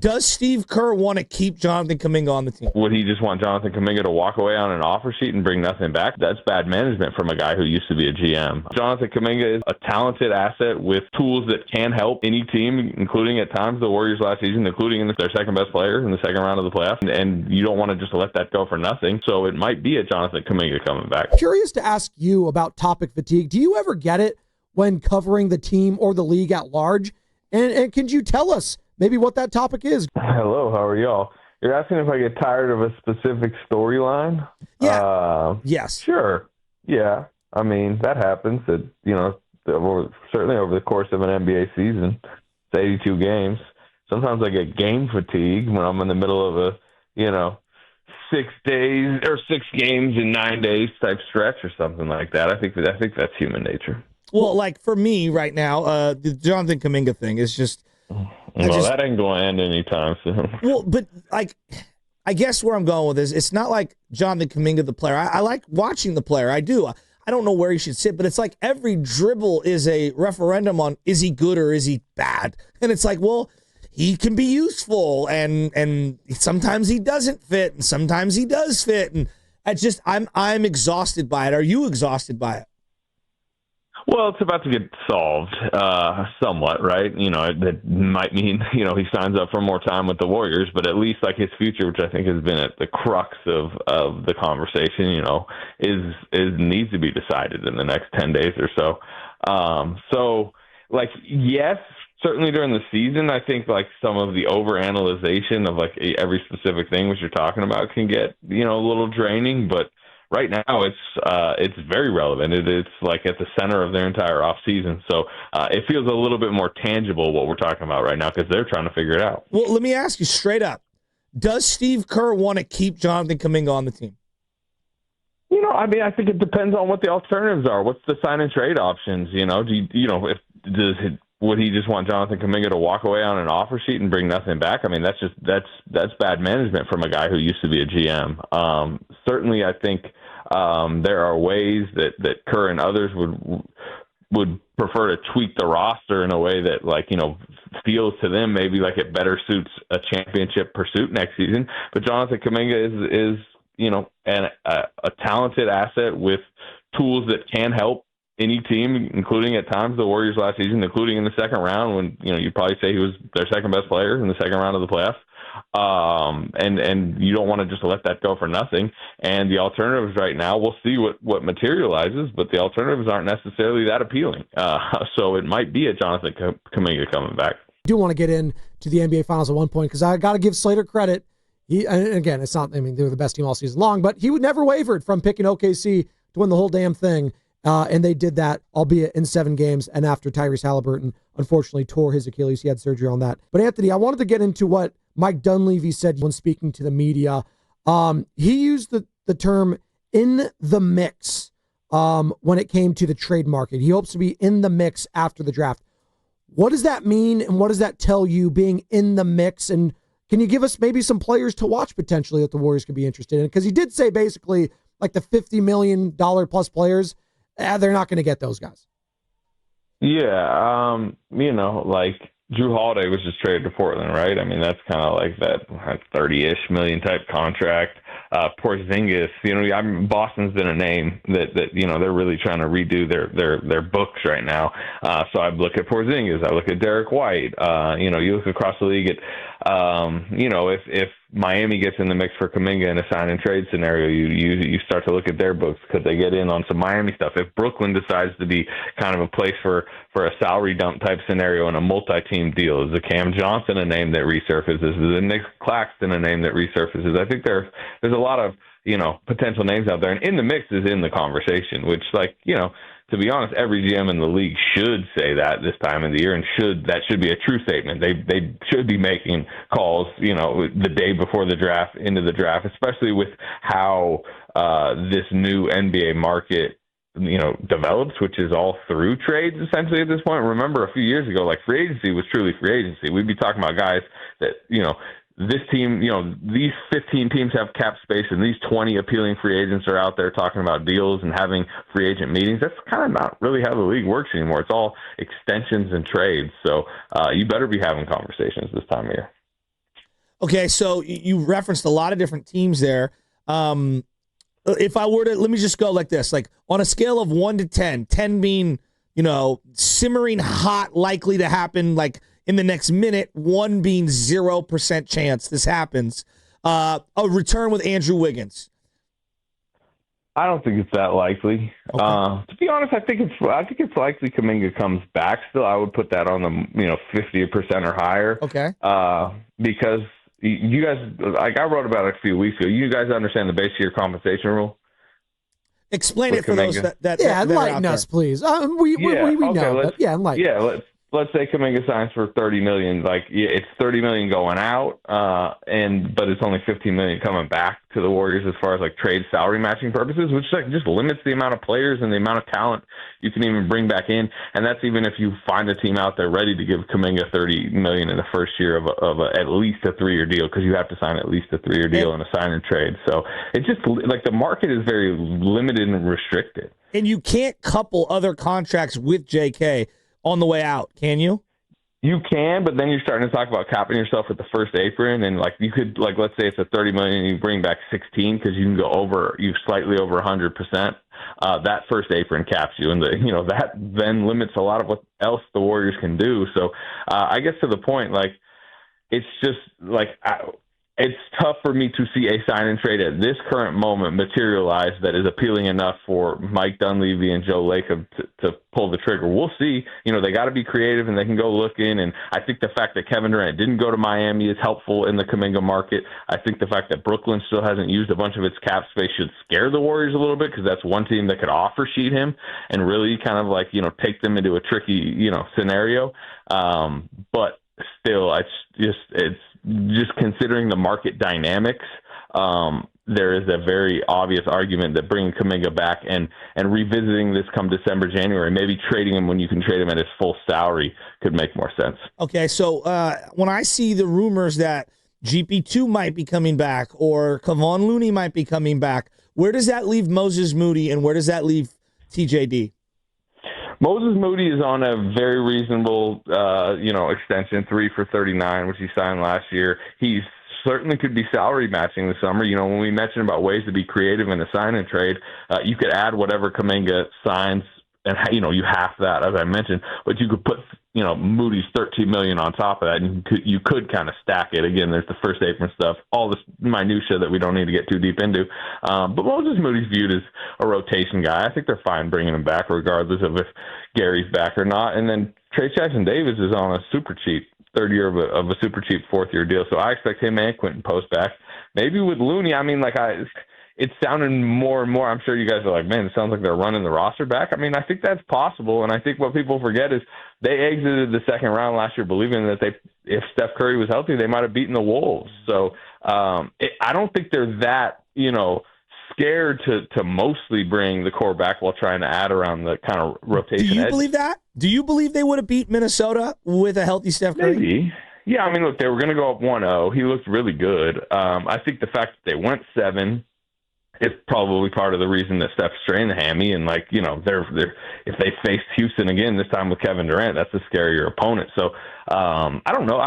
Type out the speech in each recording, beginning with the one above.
Does Steve Kerr want to keep Jonathan Kuminga on the team? Would he just want Jonathan Kuminga to walk away on an offer sheet and bring nothing back? That's bad management from a guy who used to be a GM. Jonathan Kuminga is a talented asset with tools that can help any team, including at times the Warriors last season, including their second best player in the second round of the playoffs. And you don't want to just let that go for nothing. So it might be a Jonathan Kuminga coming back. Curious to ask you about topic fatigue. Do you ever get it when covering the team or the league at large? And can you tell us maybe what that topic is? Hello, how are y'all? You're asking if I get tired of a specific storyline? Yeah. Yes. Sure. Yeah. I mean, that happens. Certainly over the course of an NBA season, it's 82 games. Sometimes I get game fatigue when I'm in the middle of a, 6 days or 6 games in 9 days type stretch or something like that. I think that's human nature. Well, like for me right now, the Jonathan Kuminga thing is just. That ain't going to end anytime soon. Well, but I guess where I'm going with this, it's not like Jonathan Kuminga, the player. I like watching the player. I do. I don't know where he should sit, but it's like every dribble is a referendum on is he good or is he bad? And it's like, well, he can be useful, and sometimes he doesn't fit, and sometimes he does fit, and I'm exhausted by it. Are you exhausted by it? Well, it's about to get solved somewhat, right? That might mean, he signs up for more time with the Warriors, but at least like his future, which I think has been at the crux of the conversation, is needs to be decided in the next 10 days or so. Yes, certainly during the season, I think like some of the overanalyzation of like every specific thing which you're talking about can get, a little draining, but right now, it's very relevant. It's like at the center of their entire offseason. So it feels a little bit more tangible what we're talking about right now because they're trying to figure it out. Well, let me ask you straight up. Does Steve Kerr want to keep Jonathan Kuminga on the team? I think it depends on what the alternatives are. What's the sign and trade options? Would he just want Jonathan Kuminga to walk away on an offer sheet and bring nothing back? I mean, that's bad management from a guy who used to be a GM. Certainly, I think there are ways that Kerr and others would prefer to tweak the roster in a way that, feels to them maybe like it better suits a championship pursuit next season. But Jonathan Kuminga is a talented asset with tools that can help any team, including at times the Warriors last season, including in the second round when, you'd probably say he was their second best player in the second round of the playoffs. And you don't want to just let that go for nothing. And the alternatives right now, we'll see what materializes, but the alternatives aren't necessarily that appealing. So it might be a Jonathan Kuminga coming back. I do want to get into the NBA Finals at one point because I got to give Slater credit. And again, it's not, they were the best team all season long, but he would never wavered from picking OKC to win the whole damn thing. And they did that, albeit in 7 games. And after Tyrese Halliburton unfortunately tore his Achilles, he had surgery on that. But Anthony, I wanted to get into what Mike Dunleavy said when speaking to the media. He used the term "in the mix" when it came to the trade market. He hopes to be in the mix after the draft. What does that mean, and what does that tell you, being in the mix? And can you give us maybe some players to watch potentially that the Warriors could be interested in? Because he did say basically like the $50 million plus players, they're not going to get those guys. Yeah, Drew Holiday was just traded to Portland, right? I mean, that's kind of like that 30-ish million type contract. Porzingis, Boston's been a name that they're really trying to redo their books right now. So I look at Porzingis, I look at Derek White. You look across the league at, if Miami gets in the mix for Kuminga in a sign and trade scenario, you start to look at their books. Could they get in on some Miami stuff? If Brooklyn decides to be kind of a place for a salary dump type scenario and a multi-team deal, is a Cam Johnson a name that resurfaces? Is a Nick Claxton a name that resurfaces? I think there's a lot of potential names out there, and in the mix is in the conversation, which to be honest, every GM in the league should say that this time of the year, and that should be a true statement. They should be making calls, the day before the draft, into the draft, especially with how this new NBA market, develops, which is all through trades essentially at this point. Remember, a few years ago, free agency was truly free agency. We'd be talking about guys that, this team, these 15 teams have cap space, and these 20 appealing free agents are out there talking about deals and having free agent meetings. That's kind of not really how the league works anymore. It's all extensions and trades. So you better be having conversations this time of year. Okay, so you referenced a lot of different teams there. If I were to, let me just go like this, like on a scale of 1 to 10, 10 being, simmering hot, likely to happen like in the next minute, 1 being 0% chance this happens. A return with Andrew Wiggins. I don't think it's that likely. Okay. To be honest, I think it's likely Kuminga comes back. Still, I would put that on the 50% or higher. Okay. Because you guys, like I wrote about it a few weeks ago. You guys understand the base year compensation rule? Explain it for those that enlighten us, please. We know, but enlighten. Yeah, let's say Kuminga signs for $30 million. Like, it's $30 million going out, but it's only $15 million coming back to the Warriors as far as like trade salary matching purposes, which like just limits the amount of players and the amount of talent you can even bring back in. And that's even if you find a team out there ready to give Kuminga $30 million in the first year of at least a 3-year deal, because you have to sign at least a 3-year deal in a sign and trade. So it's just like the market is very limited and restricted. And you can't couple other contracts with JK on the way out, can you? You can, but then you're starting to talk about capping yourself at the first apron, and like you could, like let's say it's a $30 million, and you bring back 16 because you can go over, you slightly over 100%. That first apron caps you, and that then limits a lot of what else the Warriors can do. So I guess to the point, like it's just like it's tough for me to see a sign and trade at this current moment materialize that is appealing enough for Mike Dunleavy and Joe Lacob to pull the trigger. We'll see. They got to be creative and they can go look in. And I think the fact that Kevin Durant didn't go to Miami is helpful in the Kuminga market. I think the fact that Brooklyn still hasn't used a bunch of its cap space should scare the Warriors a little bit, because that's one team that could offer sheet him and really kind of like, take them into a tricky, scenario. But still, it's just considering the market dynamics, there is a very obvious argument that bringing Kuminga back and revisiting this come December, January, maybe trading him when you can trade him at his full salary could make more sense. Okay, so when I see the rumors that GP2 might be coming back or Kevon Looney might be coming back, where does that leave Moses Moody and where does that leave TJD? Moses Moody is on a very reasonable, extension, 3 for $39, which he signed last year. He certainly could be salary matching this summer. When we mentioned about ways to be creative in the sign and trade, you could add whatever Kuminga signs, and you half that, as I mentioned, but you could put Moody's $13 million on top of that, and you could kind of stack it. Again, there's the first apron stuff, all this minutia that we don't need to get too deep into. But Moses Moody's viewed as a rotation guy. I think they're fine bringing him back, regardless of if Gary's back or not. And then Trayce Jackson-Davis is on a super cheap third year of a super cheap 4th-year deal, so I expect him and Quentin Post back. Maybe with Looney, it's sounding more and more. I'm sure you guys are like, man, it sounds like they're running the roster back. I think that's possible, and I think what people forget is they exited the second round last year believing that if Steph Curry was healthy, they might have beaten the Wolves. So I don't think they're that, scared to mostly bring the core back while trying to add around the kind of rotation. Do you believe that? Do you believe they would have beat Minnesota with a healthy Steph Curry? Maybe. Yeah, look, they were going to go up 1-0. He looked really good. I think the fact that they went 7 is probably part of the reason that Steph strained the hammy. And they're if they faced Houston again this time with Kevin Durant, that's a scarier opponent. So I don't know.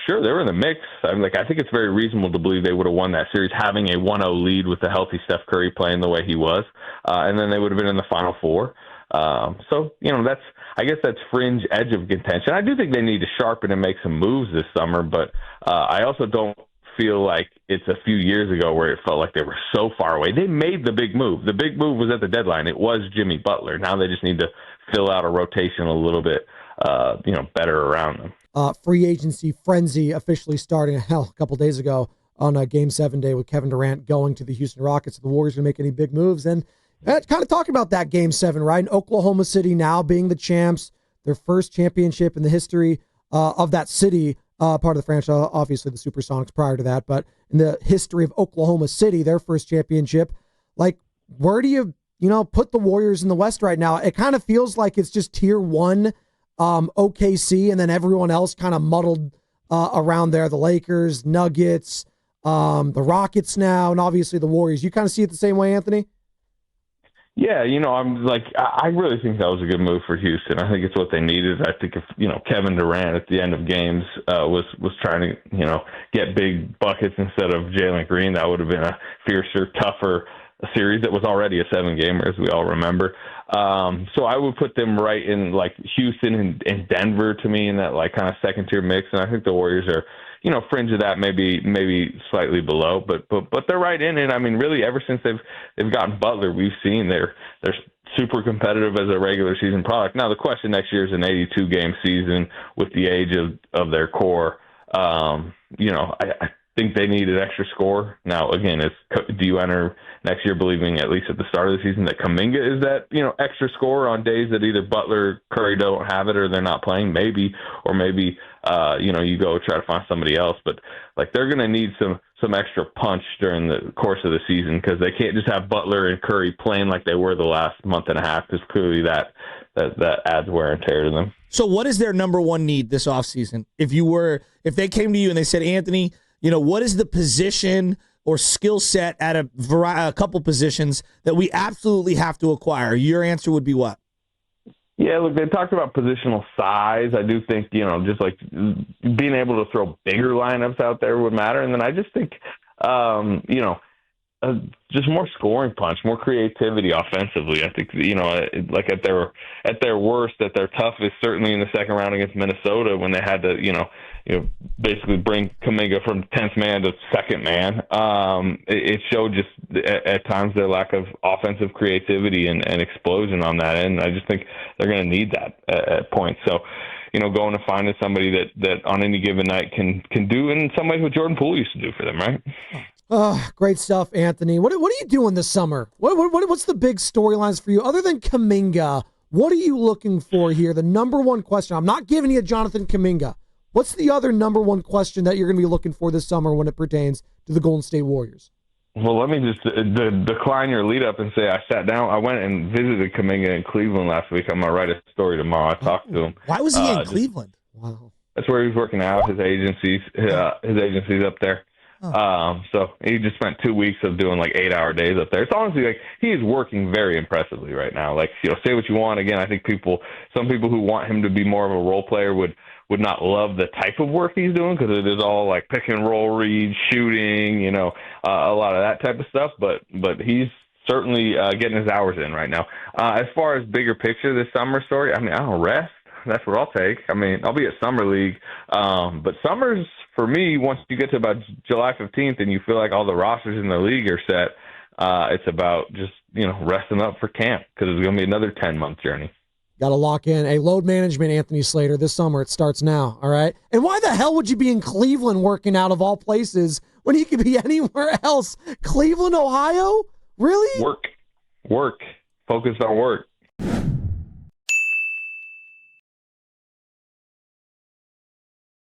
Sure, they were in the mix. I think it's very reasonable to believe they would have won that series having a 1-0 lead with the healthy Steph Curry playing the way he was, and then they would have been in the Final Four. That's fringe edge of contention. I do think they need to sharpen and make some moves this summer, but I also don't feel like it's a few years ago where it felt like they were so far away. They made the big move. The big move was at the deadline. It was Jimmy Butler. Now they just need to fill out a rotation a little bit, better around them. Free agency frenzy officially starting a couple days ago on a Game 7 day with Kevin Durant going to the Houston Rockets. The Warriors going to make any big moves. And kind of talking about that Game 7, right? In Oklahoma City now being the champs, their first championship in the history of that city, part of the franchise, obviously the Supersonics prior to that, but in the history of Oklahoma City, their first championship. Like, where do you put the Warriors in the West right now? It kind of feels like it's just tier 1 OKC, and then everyone else kind of muddled around there. The Lakers, Nuggets, the Rockets now, and obviously the Warriors. You kind of see it the same way, Anthony? Yeah, I'm like, I really think that was a good move for Houston. I think it's what they needed. I think if, Kevin Durant at the end of games was trying to, get big buckets instead of Jalen Green, that would have been a fiercer, tougher series that was already a 7-gamer, as we all remember. So I would put them right in like Houston and Denver to me in that like kind of second tier mix. And I think the Warriors are, fringe of that, maybe slightly below, but they're right in it. I mean, really, ever since they've gotten Butler, we've seen they're super competitive as a regular season product. Now the question next year is an 82-game season with the age of their core. I think they need an extra score. Now, again, do you enter next year believing, at least at the start of the season, that Kuminga is that, extra score on days that either Butler, Curry don't have it or they're not playing? Maybe, or maybe, you go try to find somebody else. But, like, they're going to need some extra punch during the course of the season because they can't just have Butler and Curry playing like they were the last month and a half because clearly that adds wear and tear to them. So what is their number one need this offseason? If they came to you and they said, Anthony, what is the position or skill set at a couple positions that we absolutely have to acquire? Your answer would be what? Yeah, look, they talked about positional size. I do think, just like being able to throw bigger lineups out there would matter. And then I just think, just more scoring punch, more creativity offensively. I think, like at their worst, at their toughest, certainly in the second round against Minnesota when they had to, basically bring Kuminga from 10th man to second man. It showed just at times their lack of offensive creativity and explosion on that end. I just think they're going to need that at points. So, going and finding somebody that on any given night can do in some ways what Jordan Poole used to do for them, right? Oh, great stuff, Anthony. What are you doing this summer? What's the big storylines for you other than Kuminga? What are you looking for here? The number one question. I'm not giving you Jonathan Kuminga. What's the other number one question that you're going to be looking for this summer when it pertains to the Golden State Warriors? Well, let me just decline your lead up and say I went and visited Kuminga in Cleveland last week. I'm going to write a story tomorrow. I talked to him. Why was he in Cleveland? Wow. That's where he was working out, his agency's up there. So he just spent 2 weeks of doing like 8-hour days up there. It's honestly like he is working very impressively right now. Like, say what you want. Again, I think some people who want him to be more of a role player would not love the type of work he's doing because it is all like pick and roll reads, shooting, a lot of that type of stuff. But he's certainly getting his hours in right now. As far as bigger picture, this summer story, I mean, I don't rest. That's what I'll take. I mean, I'll be at Summer League. But summer's, for me, once you get to about July 15th and you feel like all the rosters in the league are set, it's about just, resting up for camp because it's going to be another 10-month journey. Got to lock in a load management, Anthony Slater, this summer. It starts now, all right? And why the hell would you be in Cleveland working out of all places when you could be anywhere else? Cleveland, Ohio? Really? Work. Focused on work.